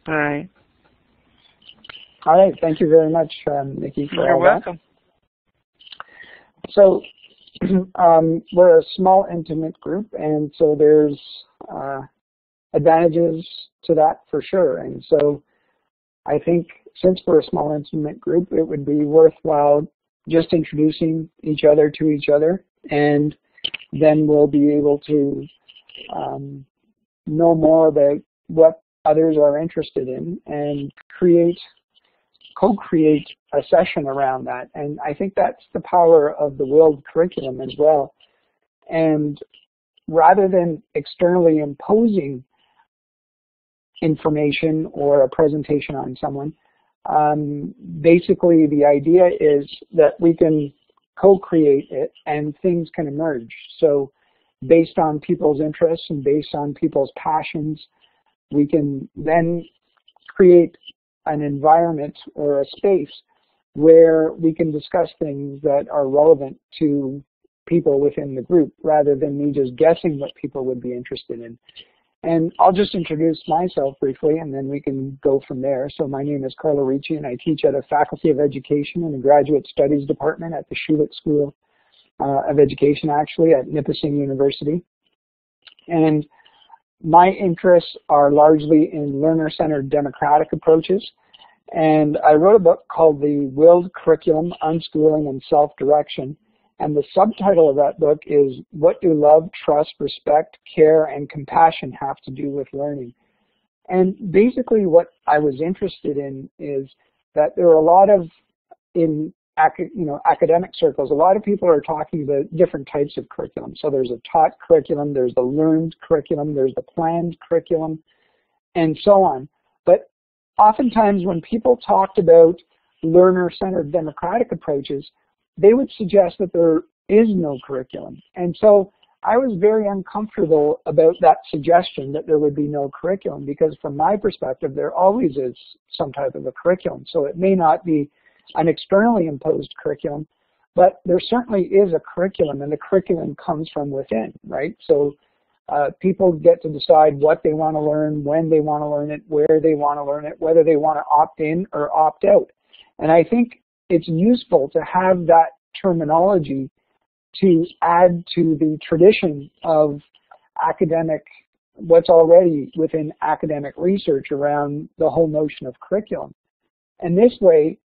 All right. All right. Thank you very much, Nikki, for You're all welcome. that. So we're a small, intimate group, and so there's advantages to that for sure. And so I think since we're a small, intimate group, it would be worthwhile just introducing each other to each other, and then we'll be able to know more about what others are interested in and co-create a session around that. And I think that's the power of the World Curriculum as well. And rather than externally imposing information or a presentation on someone, basically the idea is that we can co-create it and things can emerge. So based on people's interests and based on people's passions, we can then create an environment or a space where we can discuss things that are relevant to people within the group rather than me just guessing what people would be interested in. And I'll just introduce myself briefly and then we can go from there. So my name is Carlo Ricci and I teach at a Faculty of Education in the Graduate Studies Department at the Schulich School of Education, actually, at Nipissing University. And my interests are largely in learner-centered democratic approaches. And I wrote a book called The Rills Curriculum, Unschooling, and Self-Direction. And the subtitle of that book is What Do Love, Trust, Respect, Care, and Compassion Have to Do with Learning? And basically what I was interested in is that there are a lot of, in academic circles, a lot of people are talking about different types of curriculum. So there's a taught curriculum, there's the learned curriculum, there's the planned curriculum, and so on. But oftentimes when people talked about learner-centered democratic approaches, they would suggest that there is no curriculum. And so I was very uncomfortable about that suggestion that there would be no curriculum, because from my perspective, there always is some type of a curriculum. So it may not be an externally imposed curriculum, but there certainly is a curriculum, and the curriculum comes from within, right? So people get to decide what they want to learn, when they want to learn it, where they want to learn it, whether they want to opt in or opt out. And I think it's useful to have that terminology to add to the tradition of academic, what's already within academic research around the whole notion of curriculum. And this way,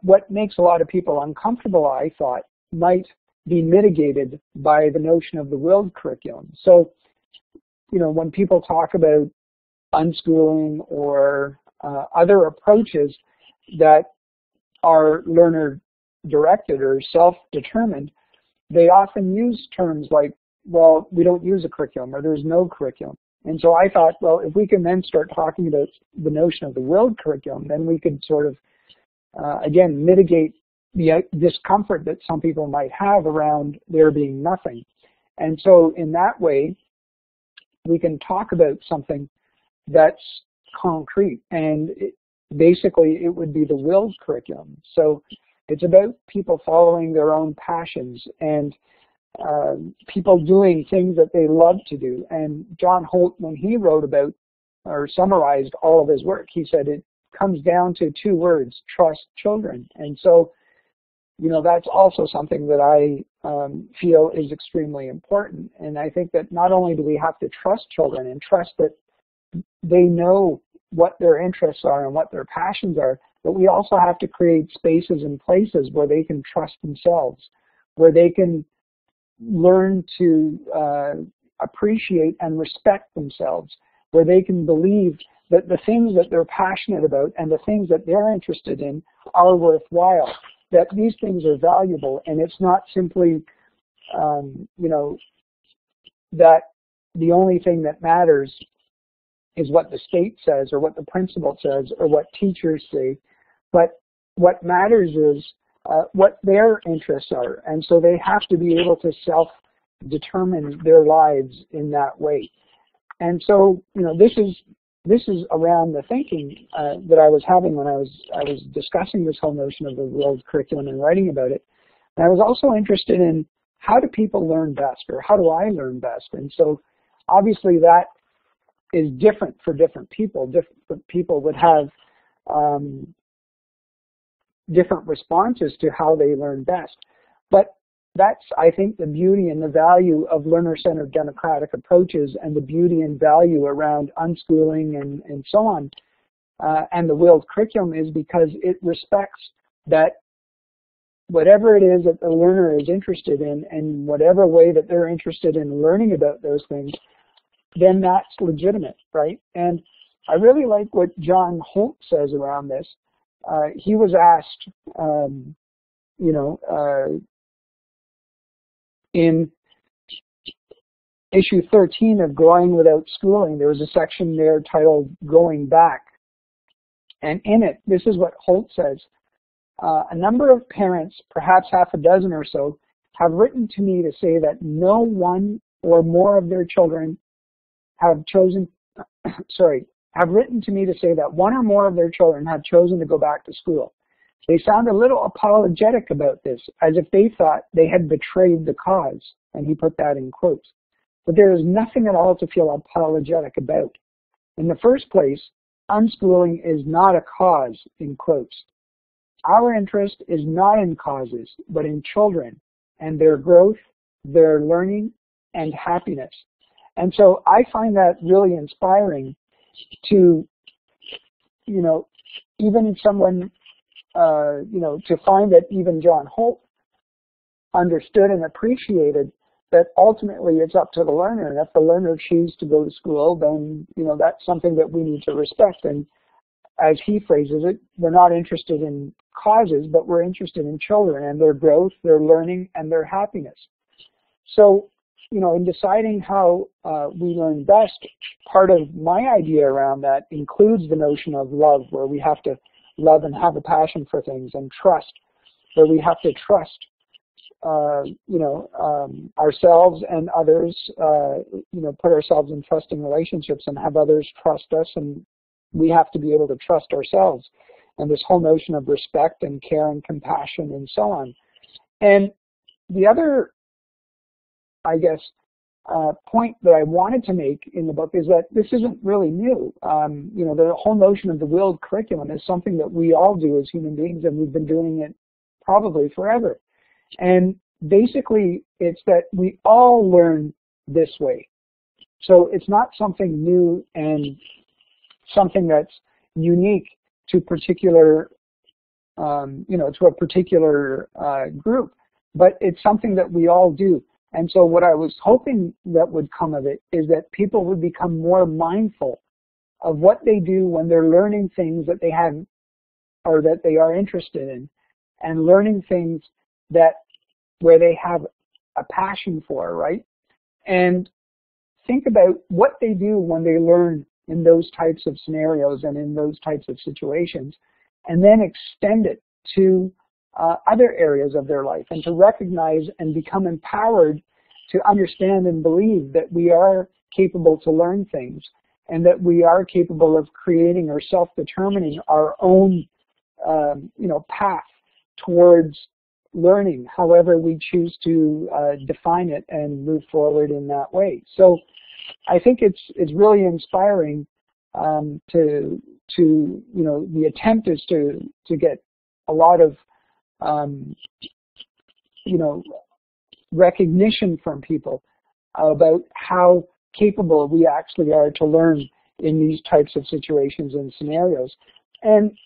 what makes a lot of people uncomfortable, I thought, might be mitigated by the notion of the World Curriculum. So, when people talk about unschooling or other approaches that are learner-directed or self-determined, they often use terms like, well, we don't use a curriculum, or there's no curriculum. And so I thought, well, if we can then start talking about the notion of the World Curriculum, then we could sort of again, mitigate the discomfort that some people might have around there being nothing. And so in that way, we can talk about something that's concrete. And basically, it would be the Rills Curriculum. So it's about people following their own passions and people doing things that they love to do. And John Holt, when he wrote about or summarized all of his work, he said it comes down to two words: trust children. And so, that's also something that I feel is extremely important. And I think that not only do we have to trust children and trust that they know what their interests are and what their passions are, but we also have to create spaces and places where they can trust themselves, where they can learn to appreciate and respect themselves, where they can believe that the things that they're passionate about and the things that they're interested in are worthwhile, that these things are valuable, and it's not simply, that the only thing that matters is what the state says or what the principal says or what teachers say, but what matters is what their interests are. And so they have to be able to self-determine their lives in that way. And so, this is around the thinking that I was having when I was discussing this whole notion of the World Curriculum and writing about it. And I was also interested in how do people learn best, or how do I learn best? And so obviously that is different for different people. Different people would have different responses to how they learn best. But that's, I think, the beauty and the value of learner-centered democratic approaches, and the beauty and value around unschooling and so on, and the Rills Curriculum, is because it respects that whatever it is that the learner is interested in, and whatever way that they're interested in learning about those things, then that's legitimate, right? And I really like what John Holt says around this. He was asked, in issue 13 of Growing Without Schooling, there was a section there titled Going Back. And in it, this is what Holt says. A number of parents, perhaps half a dozen or so, have written to me to say that no one or more of their children have chosen, have written to me to say that one or more of their children have chosen to go back to school. They sound a little apologetic about this, as if they thought they had betrayed the cause, and he put that in quotes. But there is nothing at all to feel apologetic about. In the first place, unschooling is not a cause, in quotes. Our interest is not in causes, but in children and their growth, their learning, and happiness. And so I find that really inspiring to, even someone, to find that even John Holt understood and appreciated that ultimately it's up to the learner. And if the learner chooses to go to school, then, that's something that we need to respect. And as he phrases it, we're not interested in causes, but we're interested in children and their growth, their learning, and their happiness. So, in deciding how we learn best, part of my idea around that includes the notion of love, where we have to love and have a passion for things, and trust, where we have to trust, ourselves and others, put ourselves in trusting relationships and have others trust us, and we have to be able to trust ourselves. And this whole notion of respect and care and compassion and so on. And the other, I guess, point that I wanted to make in the book is that this isn't really new. The whole notion of the Rills Curriculum is something that we all do as human beings, and we've been doing it probably forever. And basically, it's that we all learn this way. So it's not something new and something that's unique to particular, to a particular group, but it's something that we all do. And so what I was hoping that would come of it is that people would become more mindful of what they do when they're learning things that they have or that they are interested in, and learning things where they have a passion for, right? And think about what they do when they learn in those types of scenarios and in those types of situations, and then extend it to other areas of their life, and to recognize and become empowered to understand and believe that we are capable to learn things, and that we are capable of creating or self-determining our own, path towards learning, however we choose to define it and move forward in that way. So I think it's really inspiring to the attempt is to get a lot of recognition from people about how capable we actually are to learn in these types of situations and scenarios. And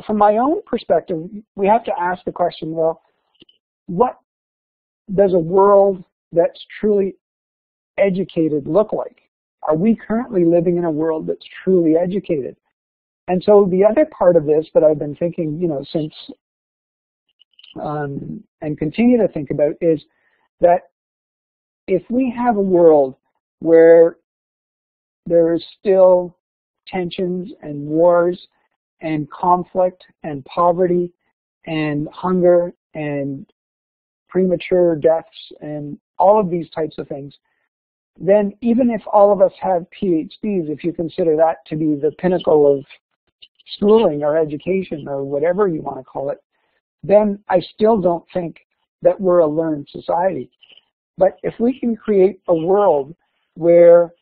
from my own perspective, we have to ask the question, well, what does a world that's truly educated look like? Are we currently living in a world that's truly educated? And so the other part of this that I've been thinking, since and continue to think about is that if we have a world where there is still tensions and wars and conflict and poverty and hunger and premature deaths and all of these types of things, then even if all of us have PhDs, if you consider that to be the pinnacle of schooling or education or whatever you want to call it, then I still don't think that we're a learned society. But if we can create a world where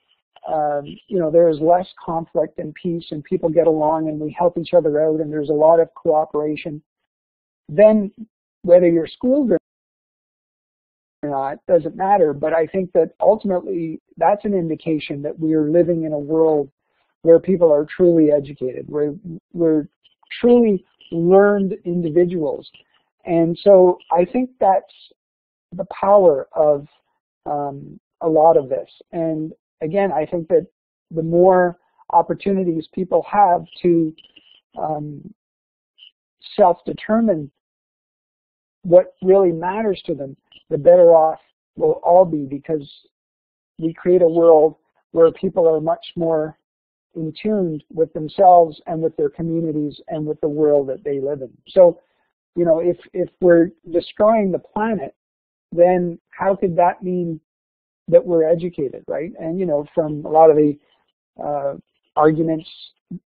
there's less conflict and peace and people get along and we help each other out and there's a lot of cooperation, then whether you're schooled or not doesn't matter. But I think that ultimately that's an indication that we are living in a world where people are truly educated, where we're truly learned individuals. And so I think that's the power of a lot of this. And again, I think that the more opportunities people have to self-determine what really matters to them, the better off we'll all be, because we create a world where people are much more in tune with themselves and with their communities and with the world that they live in. So, if we're destroying the planet, then how could that mean that we're educated, right? And, from a lot of the arguments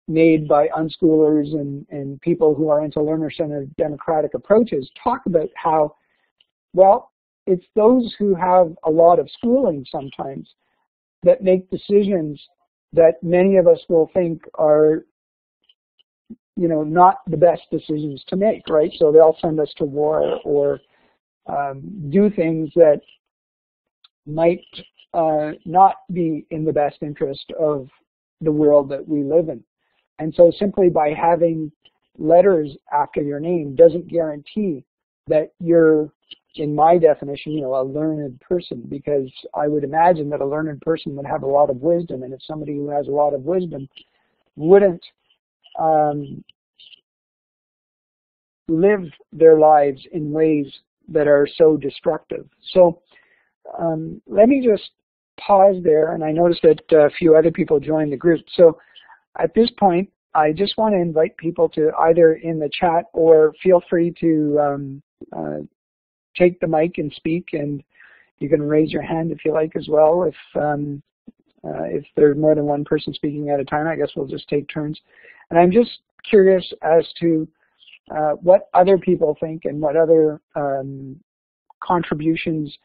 made by unschoolers and people who are into learner-centered democratic approaches talk about how, well, it's those who have a lot of schooling sometimes that make decisions that many of us will think are, not the best decisions to make, right? So they'll send us to war or do things that might not be in the best interest of the world that we live in. And so simply by having letters after your name doesn't guarantee that you're, in my definition, a learned person, because I would imagine that a learned person would have a lot of wisdom, and if somebody who has a lot of wisdom wouldn't live their lives in ways that are so destructive. So let me just pause there, and I noticed that a few other people joined the group. So at this point, I just want to invite people to either in the chat or feel free to take the mic and speak, and you can raise your hand if you like as well. If there's more than one person speaking at a time, I guess we'll just take turns. And I'm just curious as to what other people think and what other contributions,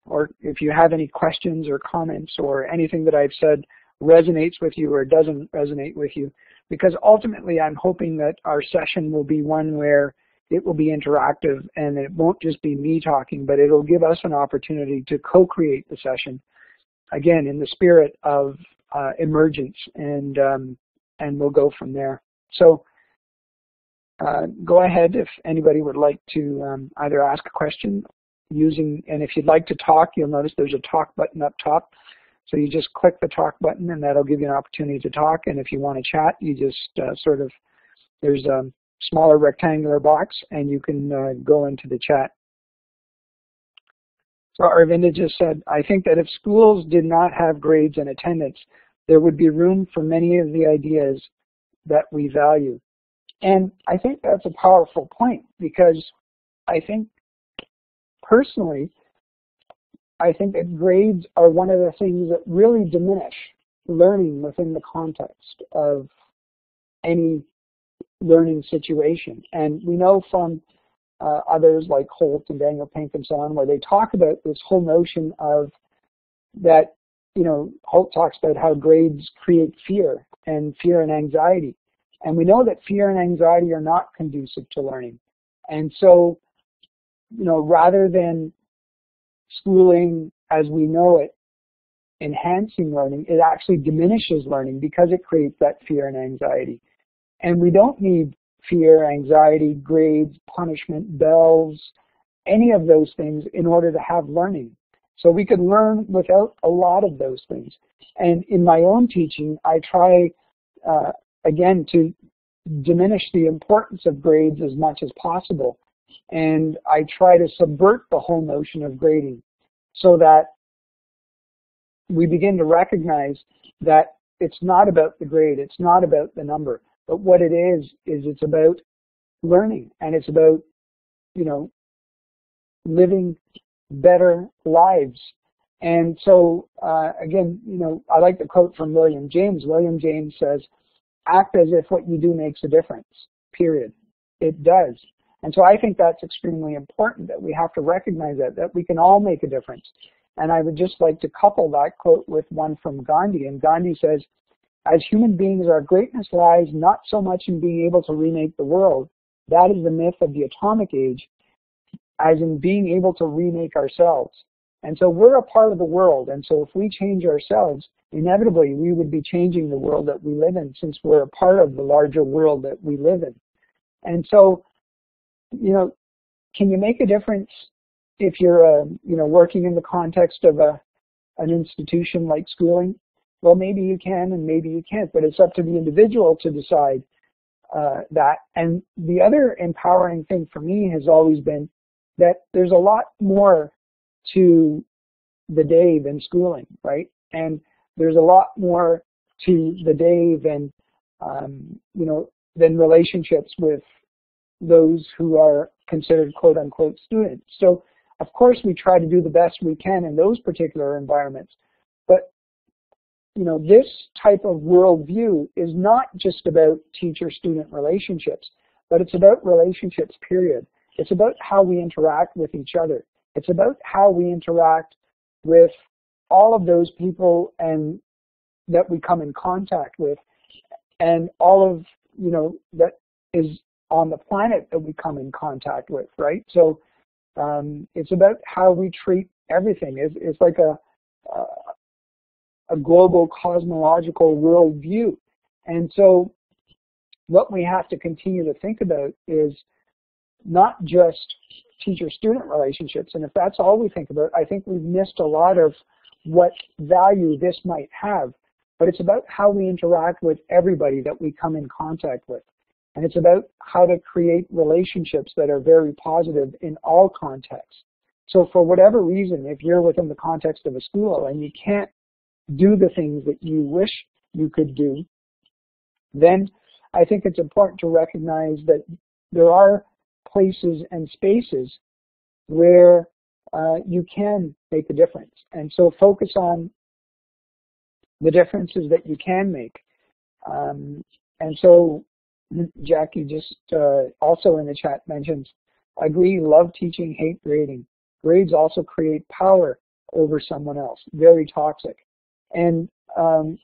or if you have any questions or comments or anything that I've said resonates with you or doesn't resonate with you, because ultimately I'm hoping that our session will be one where it will be interactive and it won't just be me talking, but it'll give us an opportunity to co-create the session, again, in the spirit of emergence, and we'll go from there. So go ahead if anybody would like to either ask a question and if you'd like to talk, you'll notice there's a talk button up top. So you just click the talk button and that'll give you an opportunity to talk. And if you want to chat, you just there's a smaller rectangular box and you can go into the chat. So Arvinda just said, I think that if schools did not have grades and attendance, there would be room for many of the ideas that we value. And I think that's a powerful point, because I think personally, I think that grades are one of the things that really diminish learning within the context of any learning situation. And we know from others like Holt and Daniel Pink and so on, where they talk about this whole notion of that, Holt talks about how grades create fear and anxiety. And we know that fear and anxiety are not conducive to learning. And so, rather than schooling as we know it enhancing learning, it actually diminishes learning because it creates that fear and anxiety. And we don't need fear, anxiety, grades, punishment, bells, any of those things in order to have learning. So we could learn without a lot of those things. And in my own teaching, I try, again, to diminish the importance of grades as much as possible. And I try to subvert the whole notion of grading so that we begin to recognize that it's not about the grade, it's not about the number, but what it is it's about learning, and it's about, living better lives. And so, again, I like the quote from William James. William James says, act as if what you do makes a difference, period. It does. And so I think that's extremely important, that we have to recognize that we can all make a difference. And I would just like to couple that quote with one from Gandhi. And Gandhi says, as human beings, our greatness lies not so much in being able to remake the world, that is the myth of the atomic age, as in being able to remake ourselves. And so we're a part of the world. And so if we change ourselves, inevitably we would be changing the world that we live in, since we're a part of the larger world that we live in. And so, you know, can you make a difference if you're, you know, working in the context of an institution like schooling? Well, maybe you can and maybe you can't, but it's up to the individual to decide that. And the other empowering thing for me has always been that there's a lot more to the day than schooling, right? And there's a lot more to the day than, you know, than relationships with those who are considered quote unquote students. So of course we try to do the best we can in those particular environments, but you know, this type of worldview is not just about teacher-student relationships, but it's about relationships, period. It's about how we interact with each other. It's about how we interact with all of those people and that we come in contact with, and all of, you know, that is on the planet that we come in contact with, right? So it's about how we treat everything. It's like a global cosmological worldview. And so what we have to continue to think about is not just teacher-student relationships. And if that's all we think about, I think we've missed a lot of what value this might have. But it's about how we interact with everybody that we come in contact with. And it's about how to create relationships that are very positive in all contexts. So for whatever reason, if you're within the context of a school and you can't do the things that you wish you could do, then I think it's important to recognize that there are places and spaces where you can make a difference. And so focus on the differences that you can make. And so Jackie just also in the chat mentions, agree, love teaching, hate grading. Grades also create power over someone else. Very toxic. And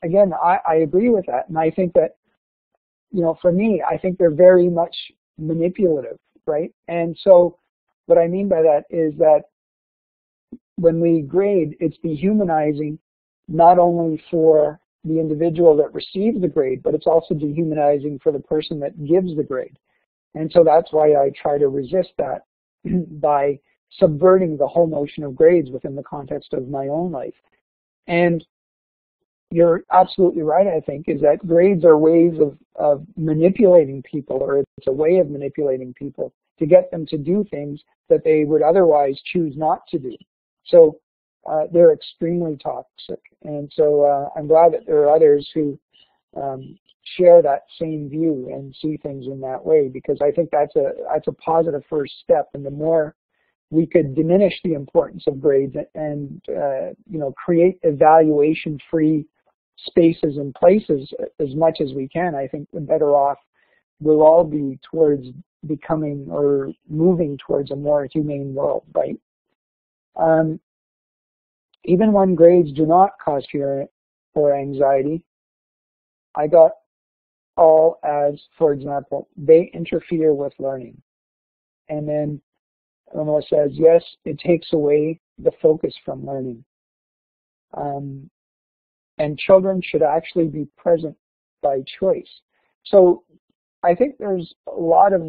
again, I agree with that. And I think that, you know, for me, I think they're very much manipulative, right? And so what I mean by that is that when we grade, it's dehumanizing not only for the individual that receives the grade, but it's also dehumanizing for the person that gives the grade. And so that's why I try to resist that by subverting the whole notion of grades within the context of my own life. And you're absolutely right, I think, is that grades are ways of manipulating people, or it's a way of manipulating people to get them to do things that they would otherwise choose not to do. So they're extremely toxic. And so I'm glad that there are others who share that same view and see things in that way, because I think that's a positive first step. And the more we could diminish the importance of grades and you know, create evaluation-free spaces and places as much as we can, I think the better off we'll all be towards becoming or moving towards a more humane world, right? Even when grades do not cause fear or anxiety, I got all as, for example, they interfere with learning. And then Eleanor says, yes, it takes away the focus from learning. And children should actually be present by choice. So I think there's a lot of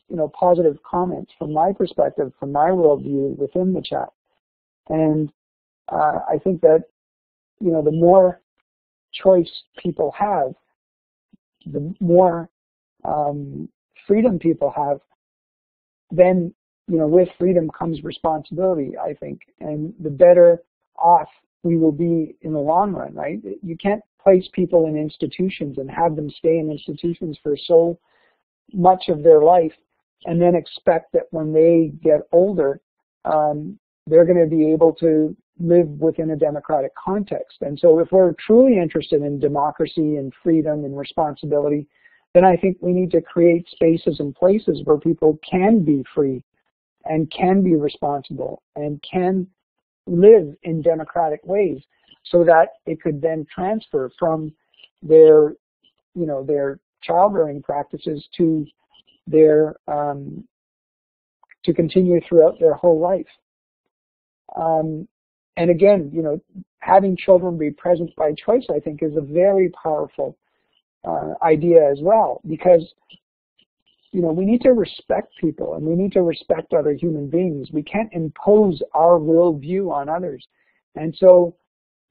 you know, positive comments from my perspective, from my worldview within the chat. And I think that, you know, the more choice people have, the more freedom people have, then, you know, with freedom comes responsibility, I think, and the better off we will be in the long run, right? You can't place people in institutions and have them stay in institutions for so much of their life and then expect that when they get older, they're going to be able to live within a democratic context. And so if we're truly interested in democracy and freedom and responsibility, then I think we need to create spaces and places where people can be free and can be responsible and can live in democratic ways so that it could then transfer from their, their child-rearing practices to their, to continue throughout their whole life. And again, having children be present by choice, I think, is a very powerful idea as well, because we need to respect people and we need to respect other human beings. We can't impose our worldview on others. And so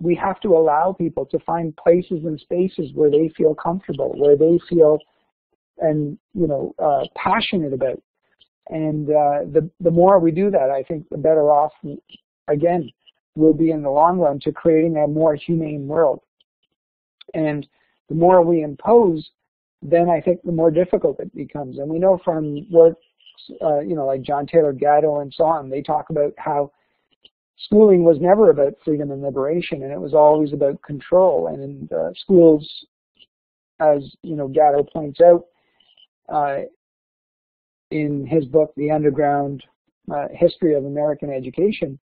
we have to allow people to find places and spaces where they feel comfortable, where they feel passionate about. And the more we do that, I think the better off, again, we'll be in the long run to creating a more humane world. And the more we impose, then I think the more difficult it becomes. And we know from work, like John Taylor Gatto and so on, they talk about how schooling was never about freedom and liberation, and it was always about control. And in schools, as Gatto points out in his book, The Underground History of American Education,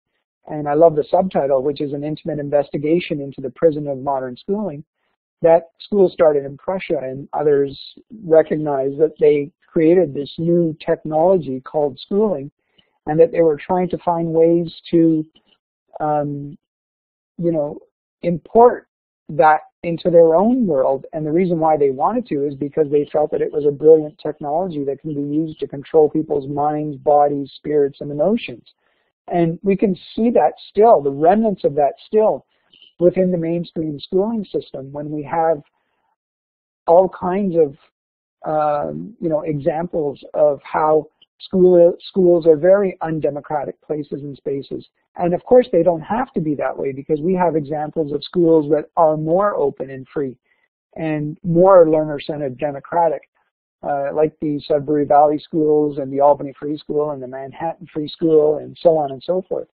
and I love the subtitle, which is an intimate investigation into the prison of modern schooling, that schools started in Prussia, and others recognized that they created this new technology called schooling, and that they were trying to find ways to, import that into their own world. And the reason why they wanted to is because they felt that it was a brilliant technology that can be used to control people's minds, bodies, spirits, and emotions. And we can see that still, the remnants of that still, within the mainstream schooling system, when we have all kinds of, examples of how schools are very undemocratic places and spaces. And of course, they don't have to be that way, because we have examples of schools that are more open and free and more learner-centered democratic, like the Sudbury Valley schools and the Albany Free School and the Manhattan Free School and so on and so forth.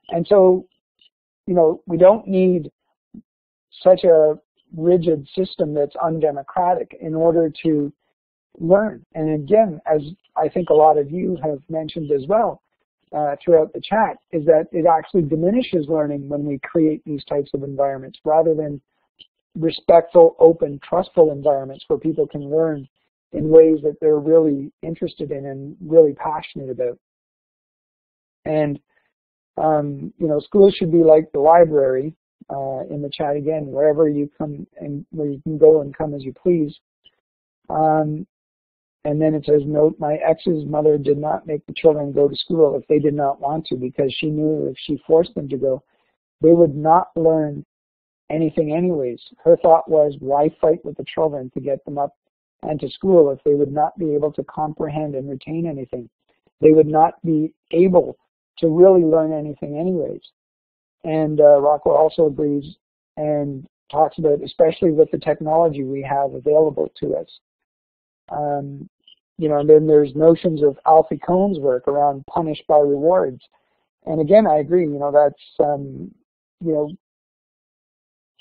And so, we don't need such a rigid system that's undemocratic in order to learn. And again, as I think a lot of you have mentioned as well throughout the chat, is that it actually diminishes learning when we create these types of environments rather than respectful, open, trustful environments where people can learn in ways that they're really interested in and really passionate about. And schools should be like the library, in the chat again, wherever you come and where you can go and come as you please. And then it says, note, my ex's mother did not make the children go to school if they did not want to, because she knew if she forced them to go, they would not learn anything anyways. Her thought was, why fight with the children to get them up and to school if they would not be able to comprehend and retain anything? They would not be able to really learn anything anyways. And Rockwell also agrees and talks about, especially with the technology we have available to us. And then there's notions of Alfie Kohn's work around punish by rewards. And again, I agree, that's,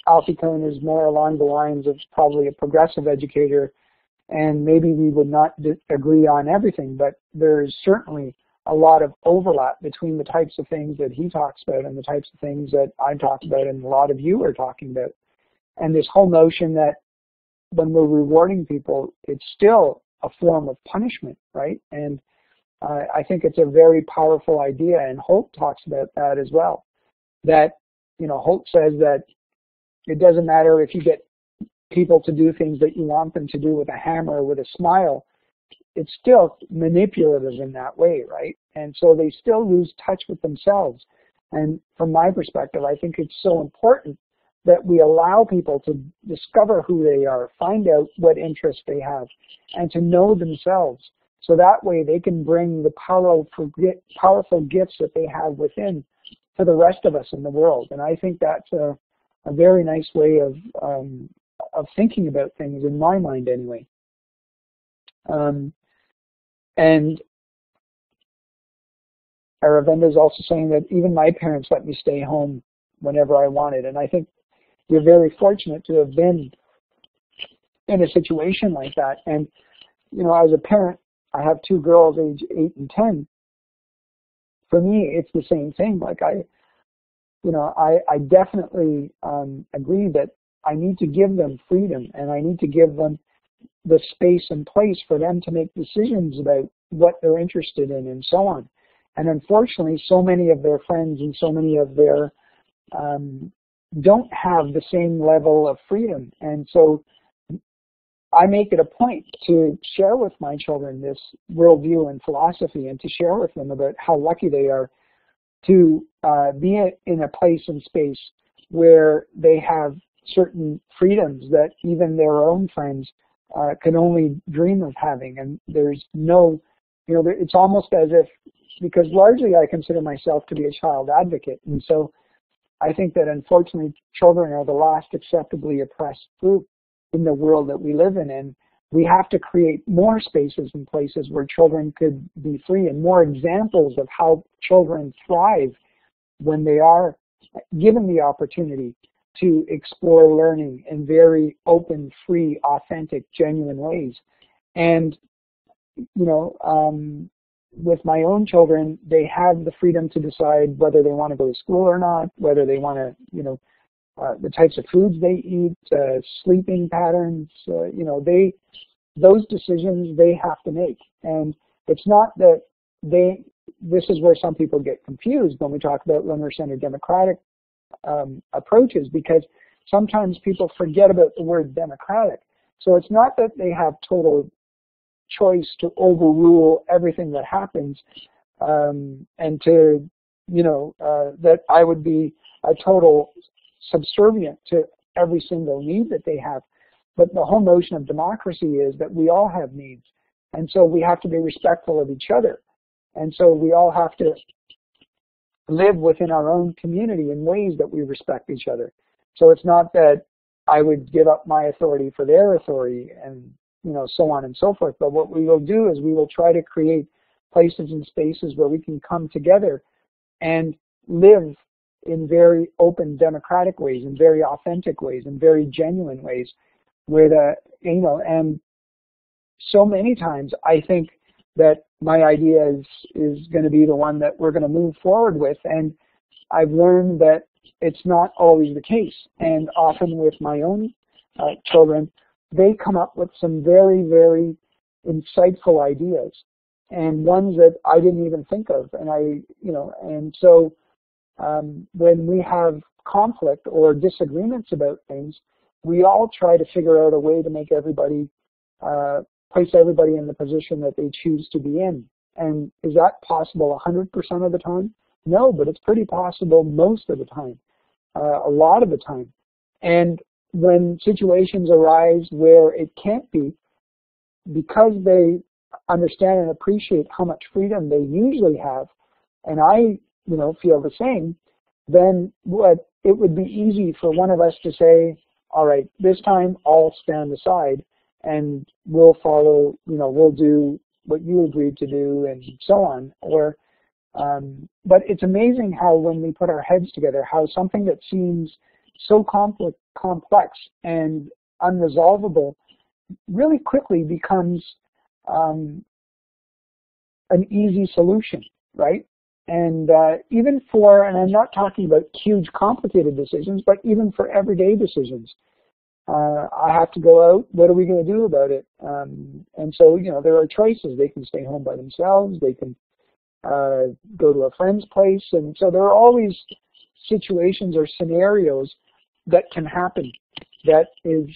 Alfie Kohn is more along the lines of probably a progressive educator, and maybe we would not agree on everything, but there's certainly a lot of overlap between the types of things that he talks about and the types of things that I talk about and a lot of you are talking about. And this whole notion that when we're rewarding people, it's still a form of punishment, right? And I think it's a very powerful idea, and Holt talks about that as well. That, Holt says that it doesn't matter if you get people to do things that you want them to do with a hammer or with a smile, it's still manipulative in that way, right? And so they still lose touch with themselves. And from my perspective, I think it's so important that we allow people to discover who they are, find out what interests they have, and to know themselves. So that way they can bring the powerful gifts that they have within to the rest of us in the world. And I think that's a very nice way of thinking about things, in my mind anyway. And Aravinda is also saying that even my parents let me stay home whenever I wanted. And I think we're very fortunate to have been in a situation like that. And, as a parent, I have two girls age 8 and 10. For me, it's the same thing. Like I definitely agree that I need to give them freedom, and I need to give them the space and place for them to make decisions about what they're interested in and so on. And unfortunately, so many of their friends and so many of their don't have the same level of freedom. And so I make it a point to share with my children this worldview and philosophy, and to share with them about how lucky they are to be in a place and space where they have certain freedoms that even their own friends can only dream of having. And there's no, it's almost as if, because largely I consider myself to be a child advocate. And so I think that unfortunately children are the last acceptably oppressed group in the world that we live in. And we have to create more spaces and places where children could be free, and more examples of how children thrive when they are given the opportunity to explore learning in very open, free, authentic, genuine ways. And, with my own children, they have the freedom to decide whether they want to go to school or not, whether they want to, the types of foods they eat, sleeping patterns, those decisions they have to make. And it's not that this is where some people get confused when we talk about learner-centered democratic approaches, because sometimes people forget about the word democratic. So it's not that they have total choice to overrule everything that happens, and to, that I would be a total subservient to every single need that they have. But the whole notion of democracy is that we all have needs. And so we have to be respectful of each other. And so we all have to live within our own community in ways that we respect each other. So it's not that I would give up my authority for their authority and, so on and so forth. But what we will do is we will try to create places and spaces where we can come together and live in very open, democratic ways, in very authentic ways, in very genuine ways, where and so many times I think that my idea is going to be the one that we're going to move forward with. And I've learned that it's not always the case. And often with my own children, they come up with some very, very insightful ideas, and ones that I didn't even think of. And so when we have conflict or disagreements about things, we all try to figure out a way to make everybody, place everybody in the position that they choose to be in. And is that possible 100% of the time? No, but it's pretty possible most of the time, a lot of the time. And when situations arise where it can't be, because they understand and appreciate how much freedom they usually have, and I, feel the same, then it would be easy for one of us to say, all right, this time I'll stand aside and we'll follow, we'll do what you agreed to do and so on. But it's amazing how when we put our heads together, how something that seems so complex and unresolvable really quickly becomes an easy solution, right? And even and I'm not talking about huge complicated decisions, but even for everyday decisions, I have to go out, what are we going to do about it? And so, there are choices. They can stay home by themselves, they can go to a friend's place, and so there are always situations or scenarios that can happen that is,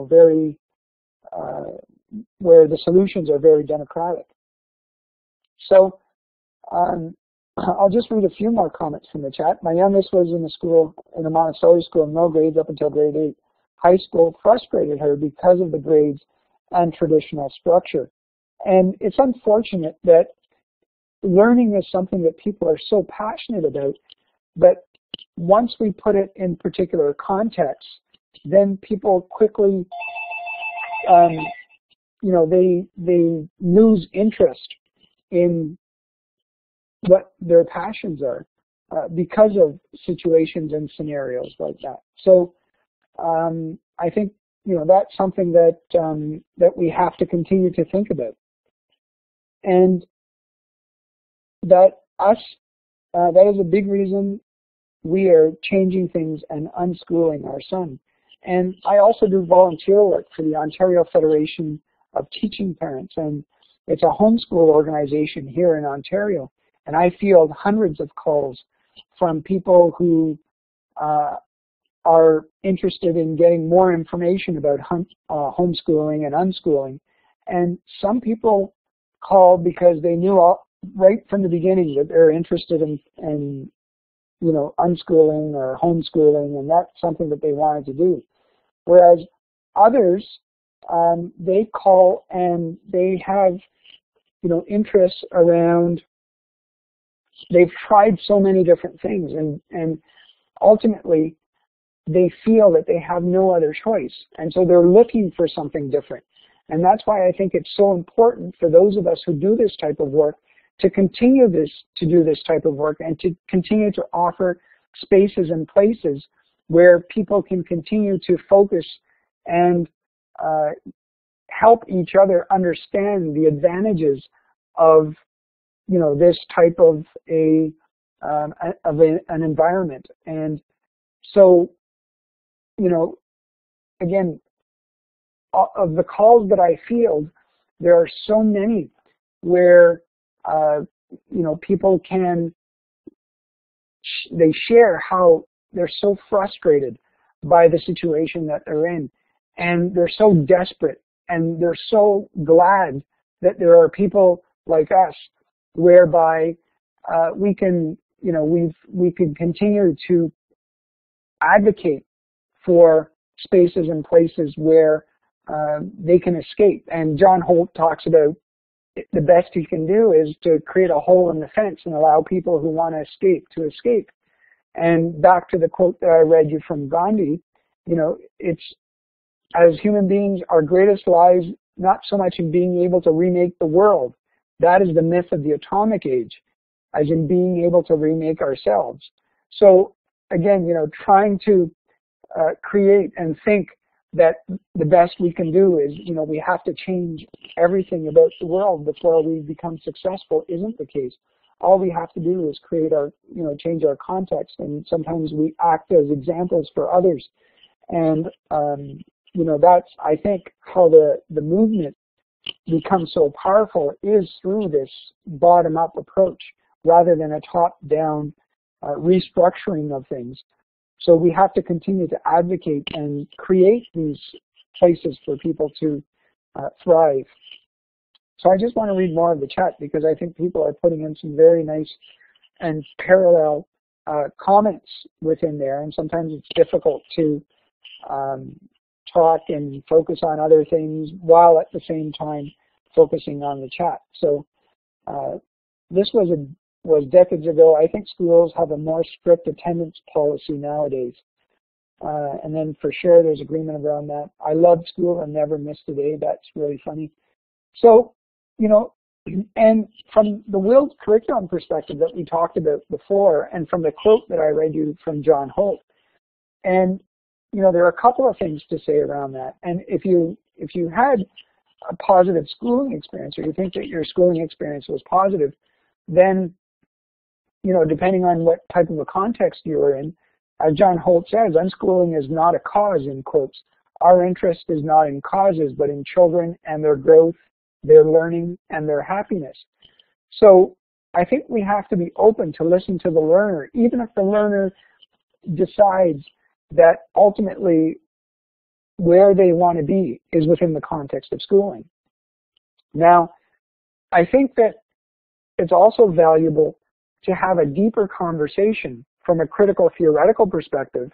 very, where the solutions are very democratic. So I'll just read a few more comments from the chat. My youngest was in a Montessori school, no grades up until grade 8. High school frustrated her because of the grades and traditional structure. And it's unfortunate that learning is something that people are so passionate about, but once we put it in particular contexts, then people quickly, they lose interest in what their passions are because of situations and scenarios like that. So I think that's something that that we have to continue to think about, and that us that is a big reason we are changing things and unschooling our son. And I also do volunteer work for the Ontario Federation of Teaching Parents, and it's a homeschool organization here in Ontario. And I field hundreds of calls from people who are interested in getting more information about homeschooling and unschooling. And some people call because they knew right from the beginning that they're interested in unschooling or homeschooling, and that's something that they wanted to do. Whereas others, they call and they have, interests around, they've tried so many different things, and ultimately they feel that they have no other choice. And so they're looking for something different. And that's why I think it's so important for those of us who do this type of work to continue to do this type of work and to continue to offer spaces and places where people can continue to focus and help each other understand the advantages of this type of an environment. And so, again, of the calls that I field, there are so many where people they share how they're so frustrated by the situation that they're in, and they're so desperate, and they're so glad that there are people like us, whereby we can continue to advocate for spaces and places where they can escape. And John Holt talks about the best he can do is to create a hole in the fence and allow people who want to escape. And back to the quote that I read you from Gandhi, it's, as human beings, our greatest lies not so much in being able to remake the world. That is the myth of the atomic age, as in being able to remake ourselves. So again, trying to create and think that the best we can do is, we have to change everything about the world before we become successful isn't the case. All we have to do is create change our context, and sometimes we act as examples for others. And, that's, I think, how the movement becomes so powerful is through this bottom-up approach rather than a top-down restructuring of things. So we have to continue to advocate and create these places for people to thrive. So I just want to read more of the chat because I think people are putting in some very nice and parallel comments within there, and sometimes it's difficult to talk and focus on other things while at the same time focusing on the chat. So this was decades ago. I think schools have a more strict attendance policy nowadays. And then for sure there's agreement around that. I loved school and never missed a day. That's really funny. So, and from the Rills Curriculum perspective that we talked about before, and from the quote that I read you from John Holt, and there are a couple of things to say around that. And if you had a positive schooling experience, or you think that your schooling experience was positive, then depending on what type of a context you were in, as John Holt says, unschooling is not a cause, in quotes. Our interest is not in causes, but in children and their growth, their learning, and their happiness. So I think we have to be open to listen to the learner, even if the learner decides that ultimately where they want to be is within the context of schooling. Now, I think that it's also valuable to have a deeper conversation from a critical theoretical perspective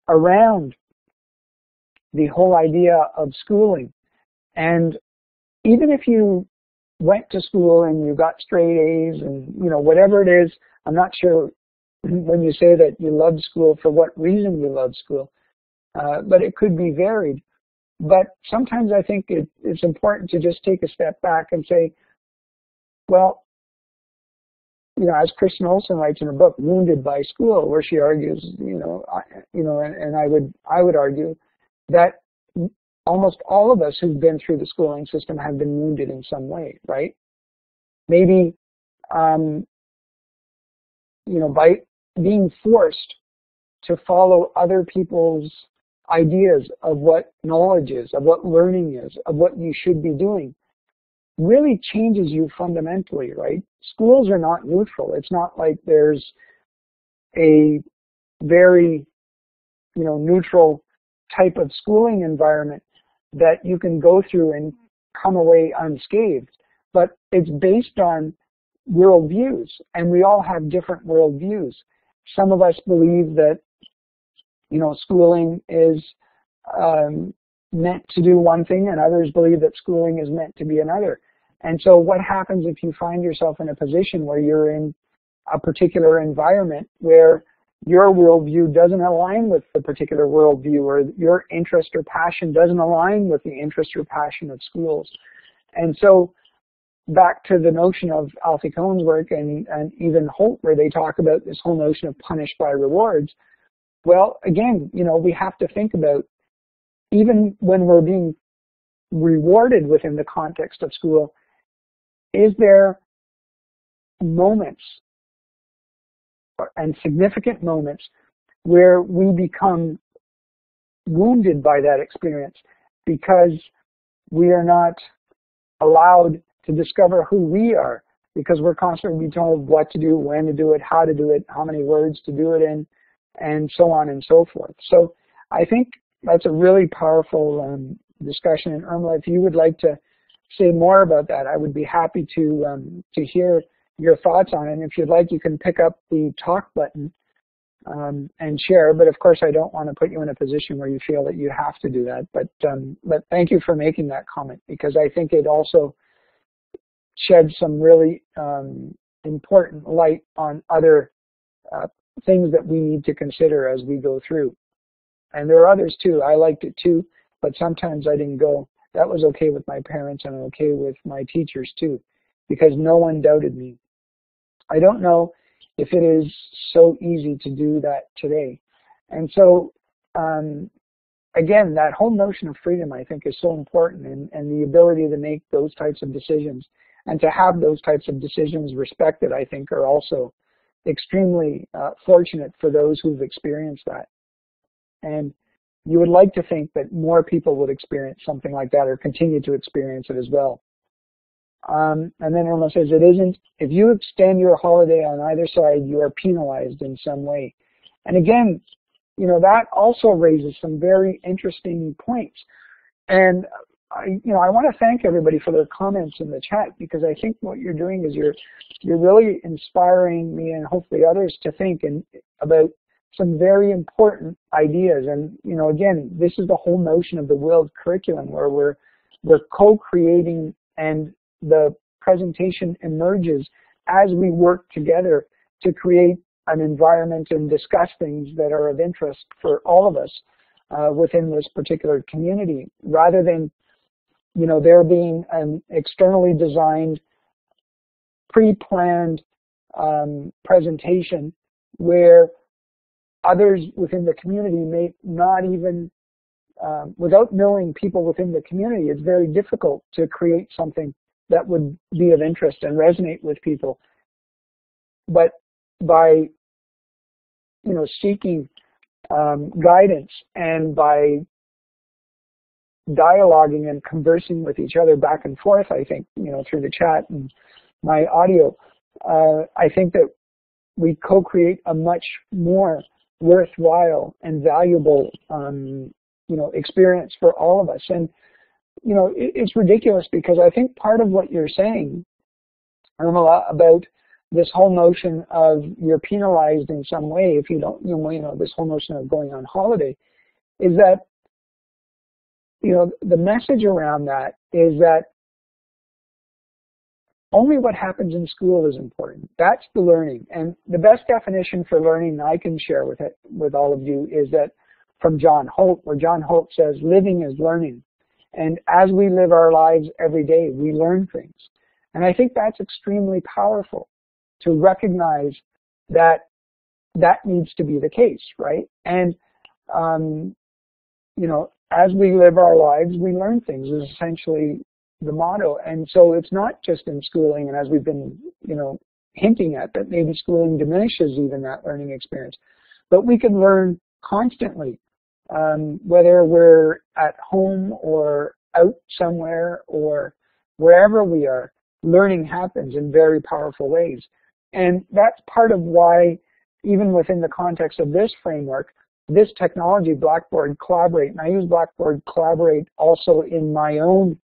around the whole idea of schooling. And even if you went to school and you got straight A's and, whatever it is, I'm not sure when you say that you loved school for what reason you loved school, but it could be varied. But sometimes I think it's important to just take a step back and say, well, as Kristen Olsen writes in her book, Wounded by School, where she argues, and I would argue that almost all of us who've been through the schooling system have been wounded in some way, right? Maybe, by being forced to follow other people's ideas of what knowledge is, of what learning is, of what you should be doing, really changes you fundamentally, right? Schools are not neutral. It's not like there's a very, neutral type of schooling environment that you can go through and come away unscathed. But it's based on worldviews, and we all have different worldviews. Some of us believe that, schooling is meant to do one thing, and others believe that schooling is meant to be another. And so what happens if you find yourself in a position where you're in a particular environment where your worldview doesn't align with the particular worldview, or your interest or passion doesn't align with the interest or passion of schools? And so back to the notion of Alfie Kohn's work and even Holt, where they talk about this whole notion of punished by rewards. Well, again, we have to think about, even when we're being rewarded within the context of school, is there moments and significant moments where we become wounded by that experience because we are not allowed to discover who we are, because we're constantly being told what to do, when to do it, how many words to do it in, and so on and so forth. So I think that's a really powerful discussion. And Irma, if you would like to say more about that, I would be happy to hear your thoughts on it. And if you'd like, you can pick up the talk button and share. But of course, I don't want to put you in a position where you feel that you have to do that. But thank you for making that comment, because I think it also sheds some really important light on other things that we need to consider as we go through. And there are others too. I liked it too, but sometimes I didn't go. That was okay with my parents and okay with my teachers too, because no one doubted me. I don't know if it is so easy to do that today. And so, again, that whole notion of freedom, I think, is so important, and the ability to make those types of decisions and to have those types of decisions respected, I think, are also extremely fortunate for those who've experienced that. And you would like to think that more people would experience something like that, or continue to experience it as well. And then Irma says, it isn't, if you extend your holiday on either side, you are penalized in some way. And again, that also raises some very interesting points. And I want to thank everybody for their comments in the chat, because I think what you're doing is you're really inspiring me and hopefully others to think about some very important ideas. And again, this is the whole notion of the World Curriculum, where we're co-creating, and the presentation emerges as we work together to create an environment and discuss things that are of interest for all of us within this particular community, rather than there being an externally designed, pre-planned presentation where others within the community may not even, without knowing people within the community, it's very difficult to create something that would be of interest and resonate with people. But by, seeking guidance, and by dialoguing and conversing with each other back and forth, I think, through the chat and my audio, I think that we co-create a much more worthwhile and valuable, experience for all of us. And, it's ridiculous, because I think part of what you're saying, Irma, about this whole notion of you're penalized in some way if you don't, this whole notion of going on holiday, is that, the message around that is that only what happens in school is important. That's the learning. And the best definition for learning I can share with all of you is that from John Holt, where John Holt says, living is learning. And as we live our lives every day, we learn things. And I think that's extremely powerful, to recognize that that needs to be the case, right? And, as we live our lives, we learn things, is essentially the motto. And so it's not just in schooling, and as we've been, hinting at, that maybe schooling diminishes even that learning experience. But we can learn constantly, whether we're at home or out somewhere or wherever we are. Learning happens in very powerful ways. And that's part of why, even within the context of this framework, this technology, Blackboard Collaborate, and I use Blackboard Collaborate also in my own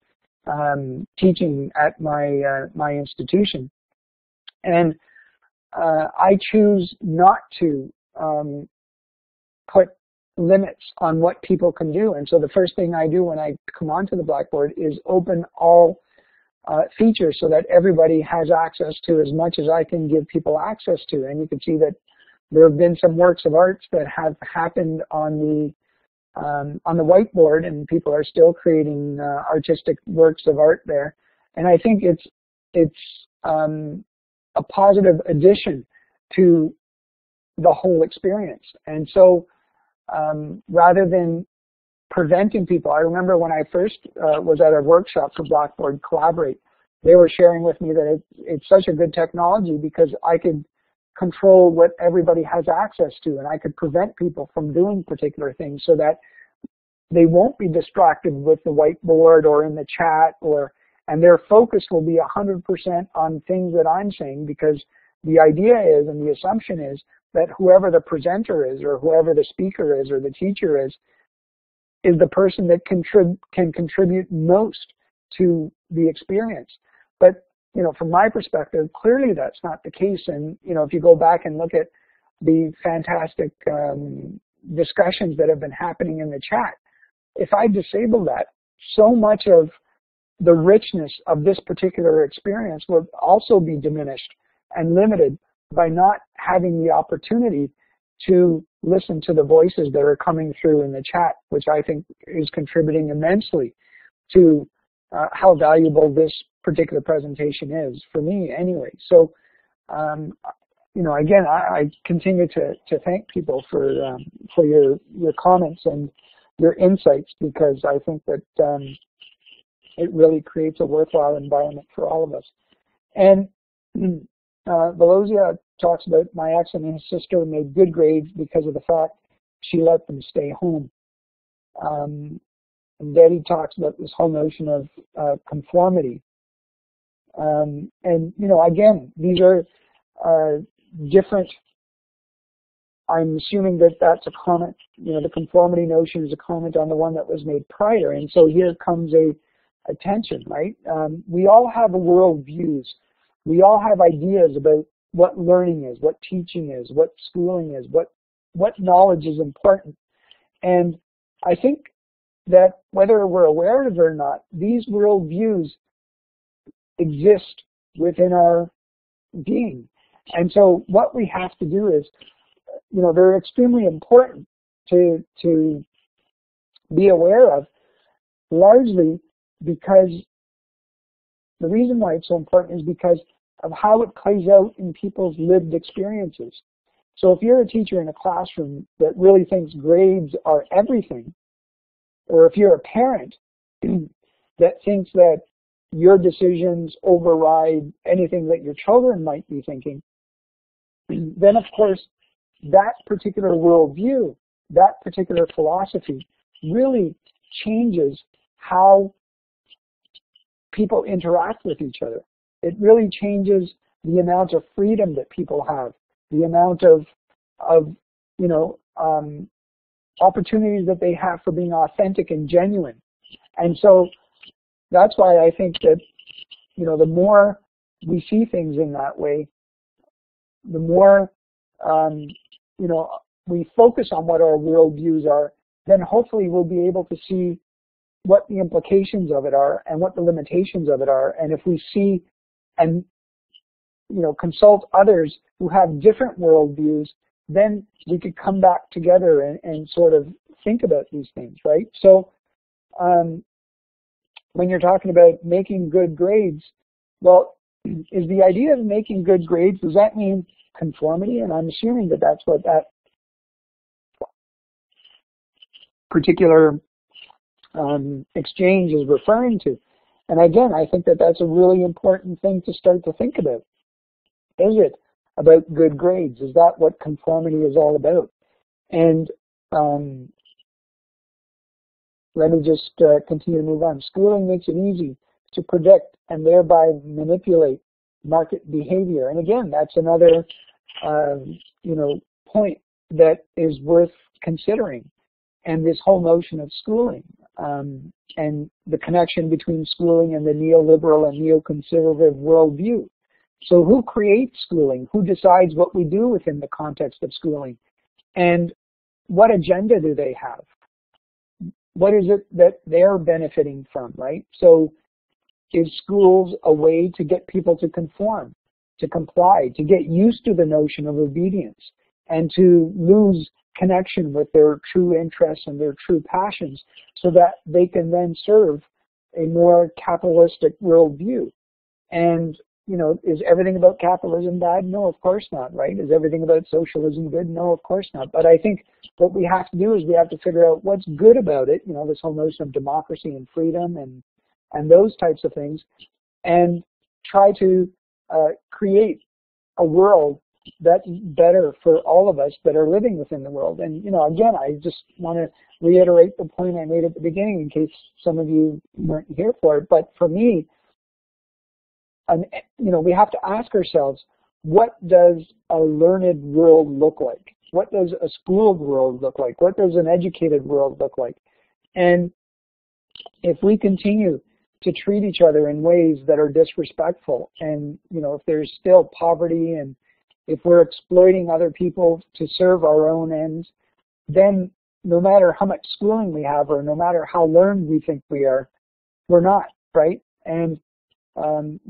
teaching at my institution. And I choose not to put limits on what people can do. And so the first thing I do when I come onto the Blackboard is open all features so that everybody has access to as much as I can give people access to. And you can see that there have been some works of art that have happened on the whiteboard, and people are still creating artistic works of art there. And I think it's a positive addition to the whole experience. And so rather than preventing people, I remember when I first was at a workshop for Blackboard Collaborate, they were sharing with me that it's such a good technology because I could control what everybody has access to, and I could prevent people from doing particular things so that they won't be distracted with the whiteboard or in the chat, and their focus will be 100% on things that I'm saying, because the idea is, and the assumption is, that whoever the presenter is, or whoever the speaker is, or the teacher is the person that can contribute most to the experience. But, from my perspective, clearly that's not the case. And, if you go back and look at the fantastic discussions that have been happening in the chat, if I disable that, so much of the richness of this particular experience will also be diminished and limited by not having the opportunity to listen to the voices that are coming through in the chat, which I think is contributing immensely to how valuable this particular presentation is, for me anyway. So, again, I continue to thank people for your comments and your insights, because I think that it really creates a worthwhile environment for all of us. And Velosia talks about my ex and his sister made good grades because of the fact she let them stay home. And Betty talks about this whole notion of conformity. And, again, these are different. I'm assuming that that's a comment, the conformity notion is a comment on the one that was made prior. And so here comes a tension, right? We all have worldviews. We all have ideas about what learning is, what teaching is, what schooling is, what knowledge is important. And I think that whether we're aware of it or not, these worldviews exist within our being. And so what we have to do is, they're extremely important to be aware of, largely because the reason why it's so important is because of how it plays out in people's lived experiences. So if you're a teacher in a classroom that really thinks grades are everything, or if you're a parent that thinks that your decisions override anything that your children might be thinking, then of course that particular worldview, that particular philosophy really changes how people interact with each other. It really changes the amount of freedom that people have, the amount of opportunities that they have for being authentic and genuine. And so that's why I think that, the more we see things in that way, the more, we focus on what our worldviews are, then hopefully we'll be able to see what the implications of it are and what the limitations of it are. And if we see and, consult others who have different worldviews, then we could come back together and sort of think about these things, right? So when you're talking about making good grades, well, is the idea of making good grades, does that mean conformity? And I'm assuming that that's what that particular exchange is referring to. And again, I think that that's a really important thing to start to think about. Is it about good grades? Is that what conformity is all about? And let me just continue to move on. Schooling makes it easy to predict and thereby manipulate market behavior. And again, that's another point that is worth considering. And this whole notion of schooling and the connection between schooling and the neoliberal and neoconservative worldview. So who creates schooling? Who decides what we do within the context of schooling? And what agenda do they have? What is it that they're benefiting from, right? So is schools a way to get people to conform, to comply, to get used to the notion of obedience, and to lose connection with their true interests and their true passions so that they can then serve a more capitalistic worldview? And, is everything about capitalism bad? No, of course not, right? Is everything about socialism good? No, of course not. But I think what we have to do is we have to figure out what's good about it, this whole notion of democracy and freedom and those types of things, and try to create a world that's better for all of us that are living within the world. And, again, I just want to reiterate the point I made at the beginning in case some of you weren't here for it. But for me, we have to ask ourselves, what does a learned world look like? What does a schooled world look like? What does an educated world look like? And if we continue to treat each other in ways that are disrespectful, and, if there's still poverty, and if we're exploiting other people to serve our own ends, then no matter how much schooling we have or no matter how learned we think we are, we're not, right? And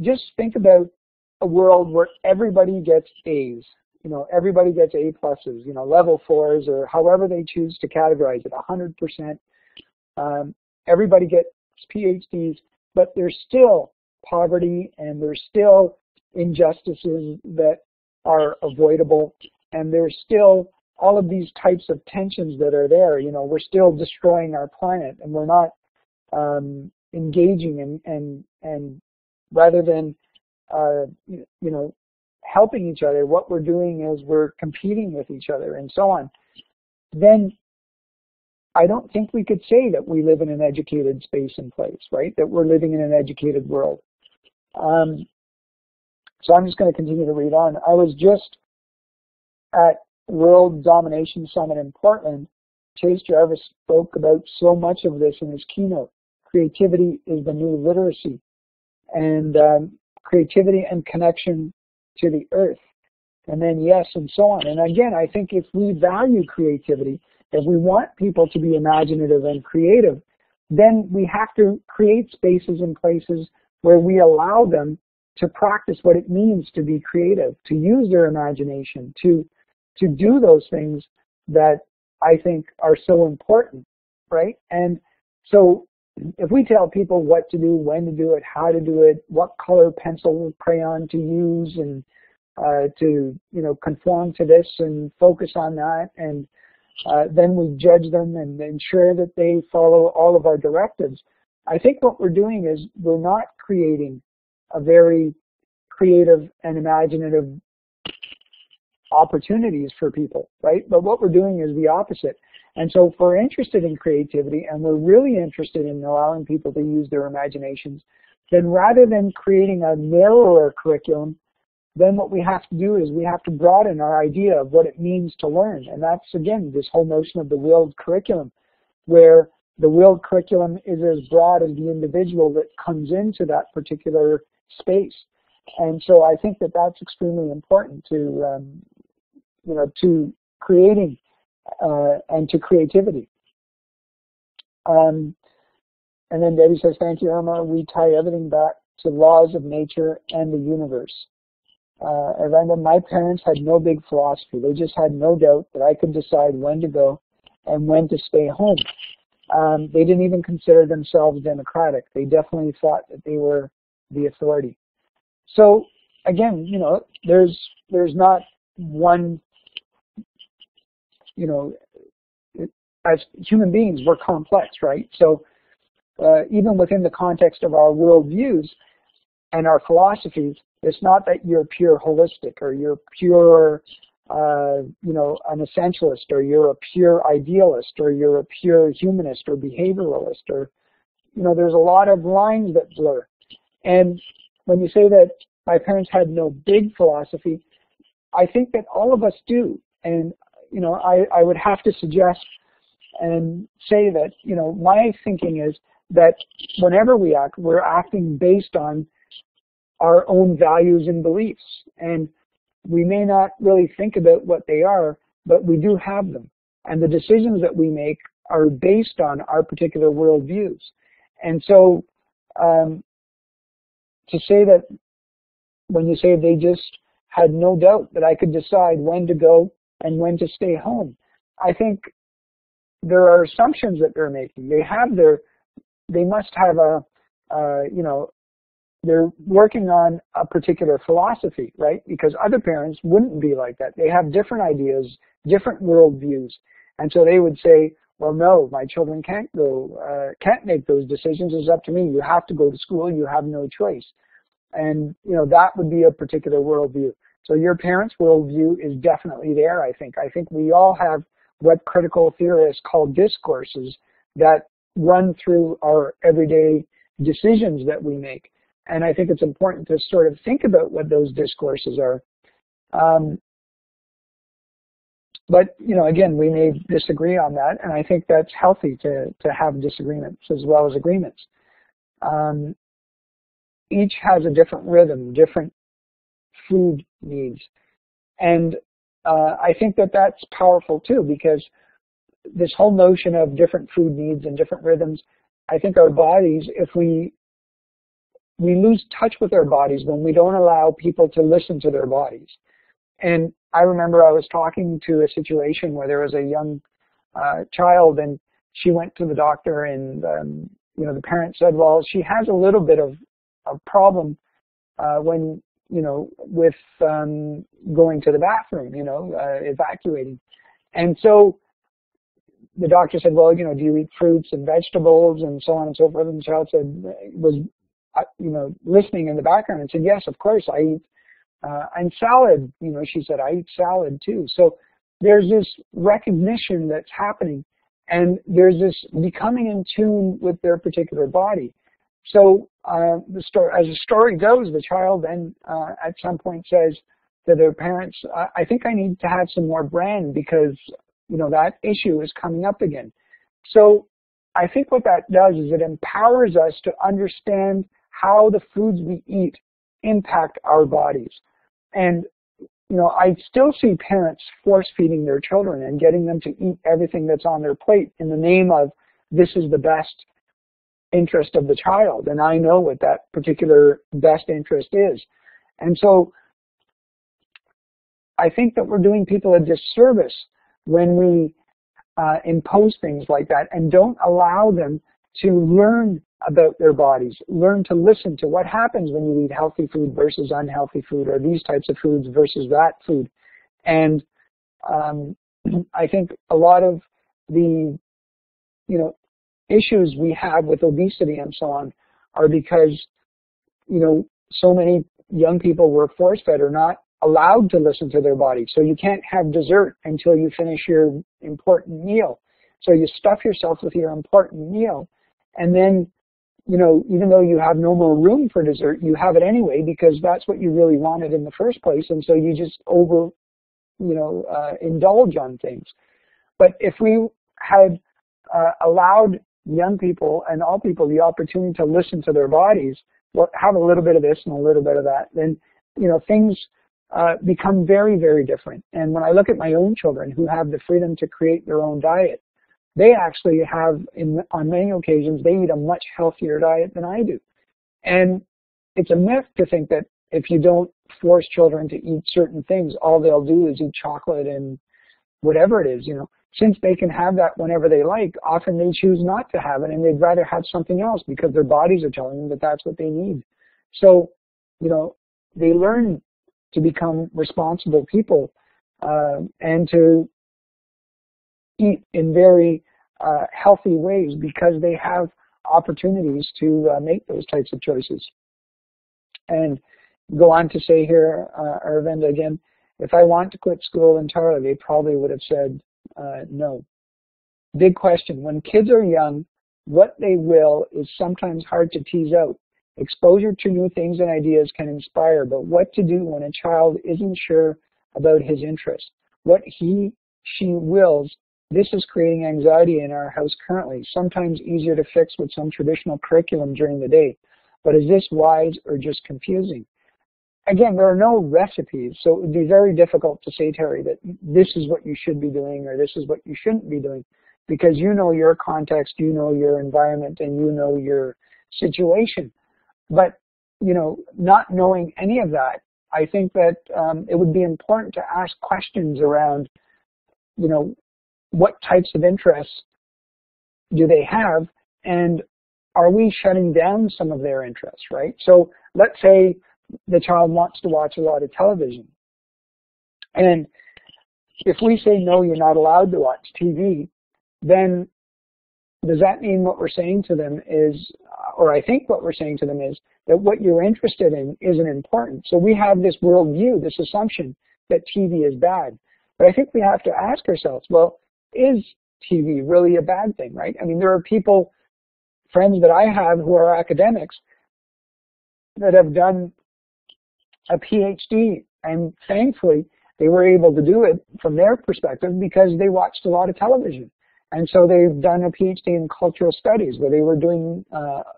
just think about a world where everybody gets A's, everybody gets A pluses, level 4s, or however they choose to categorize it, 100%. Everybody gets PhDs, but there's still poverty and there's still injustices that are avoidable, and there's still all of these types of tensions that are there. We're still destroying our planet, and we're not engaging and rather than helping each other, what we're doing is we're competing with each other and so on. Then I don't think we could say that we live in an educated space and place, right? That we're living in an educated world. So I'm just going to continue to read on. I was just at World Domination Summit in Portland. Chase Jarvis spoke about so much of this in his keynote. Creativity is the new literacy, and creativity and connection to the earth. And then yes, and so on. And again, I think if we value creativity, if we want people to be imaginative and creative, then we have to create spaces and places where we allow them to practice what it means to be creative, to use their imagination, to do those things that I think are so important, right? And so if we tell people what to do, when to do it, how to do it, what color pencil crayon to use, and to conform to this and focus on that, and then we judge them and ensure that they follow all of our directives, I think what we're doing is we're not creating a very creative and imaginative opportunities for people, right? But what we're doing is the opposite. And so if we're interested in creativity and we're really interested in allowing people to use their imaginations, then rather than creating a narrower curriculum, then what we have to do is we have to broaden our idea of what it means to learn. And that's, again, this whole notion of the Rills Curriculum, where the Rills Curriculum is as broad as the individual that comes into that particular space. And so I think that that's extremely important to, to creating and to creativity. And then Debbie says, thank you, Irma. We tie everything back to laws of nature and the universe. And my parents had no big philosophy. They just had no doubt that I could decide when to go and when to stay home. They didn't even consider themselves democratic. They definitely thought that they were the authority. So again, there's not one, as human beings, we're complex, right? So even within the context of our worldviews and our philosophies, It's not that you're pure holistic or you're pure, an essentialist, or you're a pure idealist, or you're a pure humanist or behavioralist, or, there's a lot of lines that blur. And when you say that my parents had no big philosophy, I think that all of us do. And, I would have to suggest and say that, my thinking is that whenever we act, we're acting based on our own values and beliefs. And we may not really think about what they are, but we do have them. And the decisions that we make are based on our particular worldviews. And so to say that when you say they just had no doubt that I could decide when to go and when to stay home, I think there are assumptions that they're making. They must have they're working on a particular philosophy, right? Because other parents wouldn't be like that. They have different ideas, different worldviews. And so they would say, well, no, my children can't make those decisions. It's up to me. You have to go to school. You have no choice. And, that would be a particular worldview. So your parents' worldview is definitely there, I think. I think we all have what critical theorists call discourses that run through our everyday decisions that we make. And I think it's important to sort of think about what those discourses are. But, again, we may disagree on that, and I think that's healthy to have disagreements as well as agreements. Each has a different rhythm, different food needs. And I think that that's powerful too, because this whole notion of different food needs and different rhythms, I think our bodies, if we lose touch with our bodies when we don't allow people to listen to their bodies. And I remember I was talking to a situation where there was a young child, and she went to the doctor, and the parent said, well, she has a little bit of a problem when with going to the bathroom, evacuating. And so the doctor said, well, do you eat fruits and vegetables and so on and so forth? And the child was listening in the background and said, yes, of course, I eat and salad. She said, I eat salad too. So there's this recognition that's happening, and there's this becoming in tune with their particular body. So as the story goes, the child then at some point says to their parents, I think I need to have some more bran because, that issue is coming up again. So I think what that does is it empowers us to understand how the foods we eat impact our bodies. And, I still see parents force-feeding their children and getting them to eat everything that's on their plate in the name of this is the best interest of the child. And I know what that particular best interest is. And so I think that we're doing people a disservice when we impose things like that and don't allow them to learn about their bodies, learn to listen to what happens when you eat healthy food versus unhealthy food, or these types of foods versus that food. And I think a lot of the, issues we have with obesity and so on are because, so many young people were force-fed or not allowed to listen to their body. So you can't have dessert until you finish your important meal. So you stuff yourself with your important meal, and then, even though you have no more room for dessert, you have it anyway because that's what you really wanted in the first place, and so you just indulge on things. But if we had allowed young people and all people the opportunity to listen to their bodies, have a little bit of this and a little bit of that, then things become very, very different. And when I look at my own children who have the freedom to create their own diet, they actually have, on many occasions, they eat a much healthier diet than I do. And it's a myth to think that if you don't force children to eat certain things, all they'll do is eat chocolate and whatever it is, Since they can have that whenever they like, often they choose not to have it, and they'd rather have something else because their bodies are telling them that that's what they need. So, they learn to become responsible people and to eat in very healthy ways because they have opportunities to make those types of choices. And, go on to say here, Aravinda again, if I want to quit school entirely, they probably would have said no. Big question. When kids are young, what they will is sometimes hard to tease out. Exposure to new things and ideas can inspire, but what to do when a child isn't sure about his interests? What she wills, this is creating anxiety in our house currently, sometimes easier to fix with some traditional curriculum during the day. But is this wise or just confusing? Again, there are no recipes, so it would be very difficult to say, Terry, that this is what you should be doing or this is what you shouldn't be doing, because you know your context, you know your environment, and you know your situation. But, you know, not knowing any of that, I think that it would be important to ask questions around, you know, what types of interests do they have, and are we shutting down some of their interests, right? So let's say the child wants to watch a lot of television. And if we say, no, you're not allowed to watch TV, then does that mean what we're saying to them is, or I think what we're saying to them is, that what you're interested in isn't important. So we have this worldview, this assumption that TV is bad. But I think we have to ask ourselves, well, is TV really a bad thing, right? I mean, there are people, friends that I have who are academics that have done a PhD, and thankfully they were able to do it from their perspective because they watched a lot of television. And so they've done a PhD in cultural studies where they were doing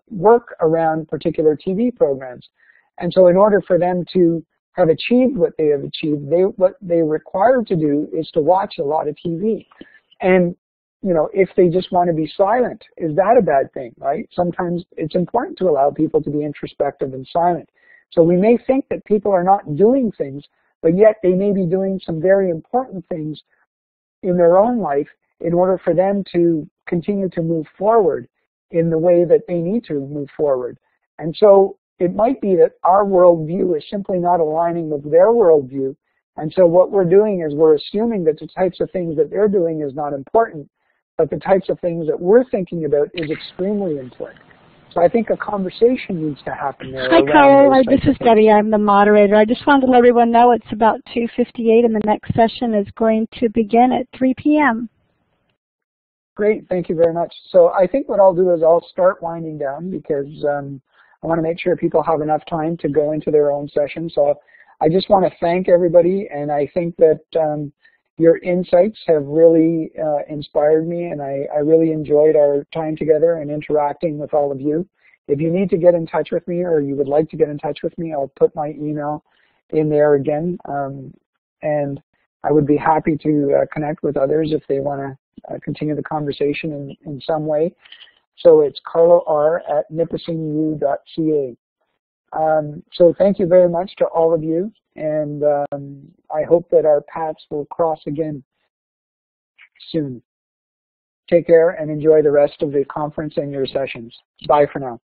work around particular TV programs. And so in order for them to have achieved what they have achieved, what they required to do is to watch a lot of TV. And, you know, if they just want to be silent, is that a bad thing, right? Sometimes it's important to allow people to be introspective and silent. So we may think that people are not doing things, but yet they may be doing some very important things in their own life in order for them to continue to move forward in the way that they need to move forward. And so it might be that our worldview is simply not aligning with their worldview. And so what we're doing is we're assuming that the types of things that they're doing is not important, but the types of things that we're thinking about is extremely important. So I think a conversation needs to happen there. Hi, Carlo. This is Debbie. I'm the moderator. I just wanted to let everyone know it's about 2:58 and the next session is going to begin at 3 p.m. Great. Thank you very much. So I think what I'll do is I'll start winding down because I want to make sure people have enough time to go into their own session. So I just want to thank everybody, and I think that your insights have really inspired me, and I really enjoyed our time together and interacting with all of you. If you need to get in touch with me or you would like to get in touch with me, I'll put my email in there again, and I would be happy to connect with others if they want to continue the conversation in some way. So it's carlor@nipissingU.ca. So thank you very much to all of you, and I hope that our paths will cross again soon. Take care and enjoy the rest of the conference and your sessions. Bye for now.